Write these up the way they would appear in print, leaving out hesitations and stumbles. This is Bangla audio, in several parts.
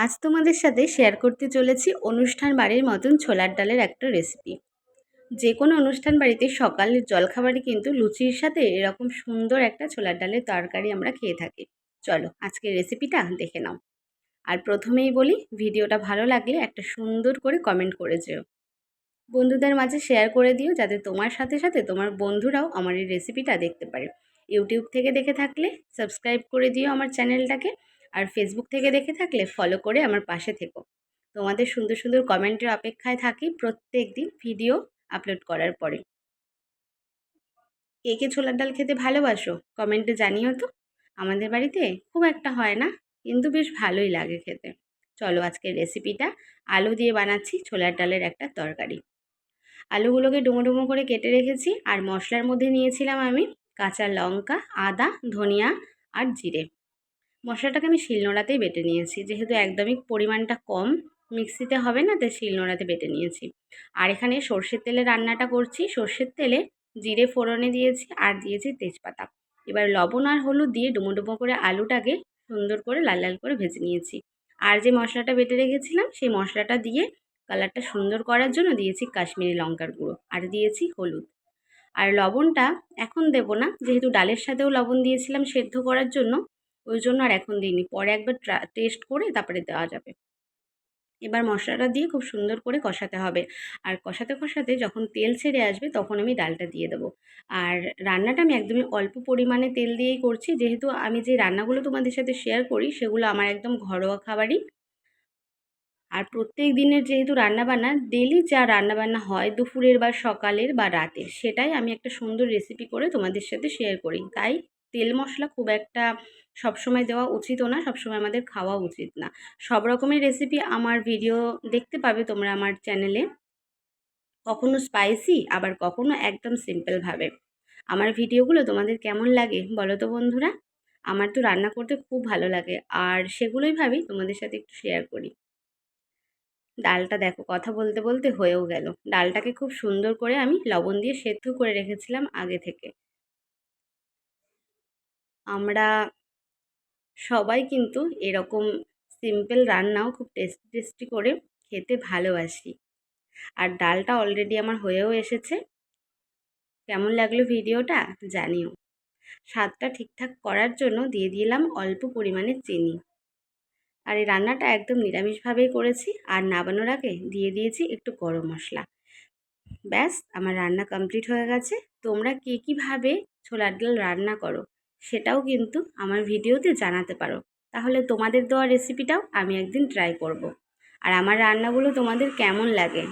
আজ তোমাদের সাথে শেয়ার করতে চলেছি অনুষ্ঠান বাড়ির মতন ছোলার ডালের একটা রেসিপি। যে কোনো অনুষ্ঠান বাড়িতে সকালের জলখাবারে কিন্তু লুচির সাথে এরকম সুন্দর একটা ছোলার ডালের তরকারি আমরা খেয়ে থাকি। চলো আজকের রেসিপিটা দেখে নাও। আর প্রথমেই বলি, ভিডিওটা ভালো লাগলে একটা সুন্দর করে কমেন্ট করে যেও, বন্ধুদের মাঝে শেয়ার করে দিও, যাতে তোমার সাথে সাথে তোমার বন্ধুরাও আমার এই রেসিপিটা দেখতে পারে। ইউটিউব থেকে দেখে থাকলে সাবস্ক্রাইব করে দিও আমার চ্যানেলটাকে, আর ফেসবুক থেকে দেখে থাকলে ফলো করে আমার পাশে থেকো। তোমাদের সুন্দর সুন্দর কমেন্টের অপেক্ষায় থাকি প্রত্যেক দিন ভিডিও আপলোড করার পরে। কে কে ছোলার ডাল খেতে ভালোবাসো কমেন্টে জানিও তো। আমাদের বাড়িতে খুব একটা হয় না, কিন্তু বেশ ভালোই লাগে খেতে। চলো আজকের রেসিপিটা আলু দিয়ে বানাচ্ছি ছোলার ডালের একটা তরকারি। আলুগুলোকে ডুমো ডুমো করে কেটে রেখেছি, আর মশলার মধ্যে নিয়েছিলাম আমি কাঁচা লঙ্কা, আদা, ধনিয়া আর জিরে। মশলাটাকে আমি শিলনোড়াতেই বেটে নিয়েছি, যেহেতু একদমই পরিমাণটা কম, মিক্সিতে হবে না, তাই শিলনোড়াতে বেটে নিয়েছি। আর এখানে সর্ষের তেলে রান্নাটা করছি। সর্ষের তেলে জিরে ফোড়নে দিয়েছি আর দিয়েছি তেজপাতা। এবার লবণ আর হলুদ দিয়ে ডুমো ডুমো করে আলুটাকে সুন্দর করে লাল লাল করে ভেজে নিয়েছি। আর যে মশলাটা বেটে রেখেছিলাম সেই মশলাটা দিয়ে কালারটা সুন্দর করার জন্য দিয়েছি কাশ্মীরি লঙ্কার গুঁড়ো আর দিয়েছি হলুদ। আর লবণটা এখন দেব না, যেহেতু ডালের সাথেও লবণ দিয়েছিলাম সেদ্ধ করার জন্য, ওই জন্য আর এখন দিইনি। পরে একবার টেস্ট করে তারপরে দেওয়া যাবে। এবার মশলাটা দিয়ে খুব সুন্দর করে কষাতে হবে। আর কষাতে কষাতে যখন তেল ছেড়ে আসবে তখন আমি ডালটা দিয়ে দেবো। আর রান্নাটা আমি একদমই অল্প পরিমাণে তেল দিয়েই করছি, যেহেতু আমি যে রান্নাগুলো তোমাদের সাথে শেয়ার করি সেগুলো আমার একদম ঘরোয়া খাবারই। আর প্রত্যেক দিনের যেহেতু রান্নাবান্না, ডেলি যা রান্নাবান্না হয় দুপুরের বা সকালের বা রাতের, সেটাই আমি একটা সুন্দর রেসিপি করে তোমাদের সাথে শেয়ার করি। তাই তেল মশলা খুব একটা সবসময় দেওয়া উচিতও না, সবসময় আমাদের খাওয়া উচিত না। সব রকমের রেসিপি আমার ভিডিও দেখতে পাবে তোমরা আমার চ্যানেলে, কখনো স্পাইসি আবার কখনো একদম সিম্পলভাবে। আমার ভিডিওগুলো তোমাদের কেমন লাগে বলো তো বন্ধুরা। আমার তো রান্না করতে খুব ভালো লাগে, আর সেগুলোই ভাবি তোমাদের সাথে একটু শেয়ার করি। ডালটা দেখো কথা বলতে বলতে হয়েও গেল। ডালটাকে খুব সুন্দর করে আমি লবণ দিয়ে সেদ্ধ করে রেখেছিলাম আগে থেকে। আমরা সবাই কিন্তু এরকম সিম্পল রান্নাও খুব টেস্টি টেস্টি করে খেতে ভালোবাসি। আর ডালটা অলরেডি আমার হয়েও এসেছে। কেমন লাগলো ভিডিওটা জানিও। স্বাদটা ঠিকঠাক করার জন্য দিয়ে দিলাম অল্প পরিমাণে চিনি। আর এই রান্নাটা একদম নিরামিষভাবেই করেছি। আর নামানোর আগে দিয়ে দিয়েছি একটু গরম মশলা। ব্যাস আমার রান্না কমপ্লিট হয়ে গেছে। তোমরা কে কীভাবে ছোলার ডাল রান্না করো সেটাও কিন্তু আমার ভিডিওতে জানাতে পারো। তাহলে তোমাদের দেওয়া রেসিপিটাও আমি একদিন ট্রাই করব। আর আমার রান্নাগুলো তোমাদের কেমন লাগে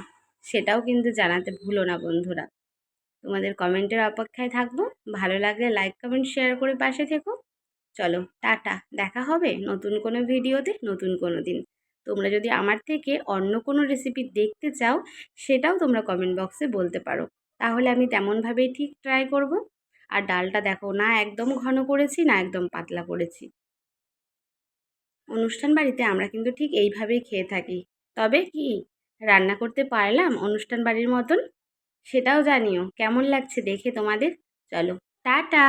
সেটাও কিন্তু জানাতে ভুলো না বন্ধুরা। তোমাদের কমেন্টের অপেক্ষায় থাকবো। ভালো লাগলে লাইক কমেন্ট শেয়ার করে পাশে থেকো। চলো টাটা, দেখা হবে নতুন কোনো ভিডিওতে নতুন কোনো দিন। তোমরা যদি আমার থেকে অন্য কোনো রেসিপি দেখতে চাও সেটাও তোমরা কমেন্ট বক্সে বলতে পারো, তাহলে আমি তেমনভাবেই ঠিক ট্রাই করব। আর ডালটা দেখো, না একদম ঘন করেছি না একদম পাতলা করেছি। অনুষ্ঠান বাড়িতে আমরা কিন্তু ঠিক এইভাবেই খেয়ে থাকি। তবে কি রান্না করতে পারলাম অনুষ্ঠান বাড়ির মতন সেটাও জানিও কেমন লাগছে দেখে তোমাদের। চলো টাটা।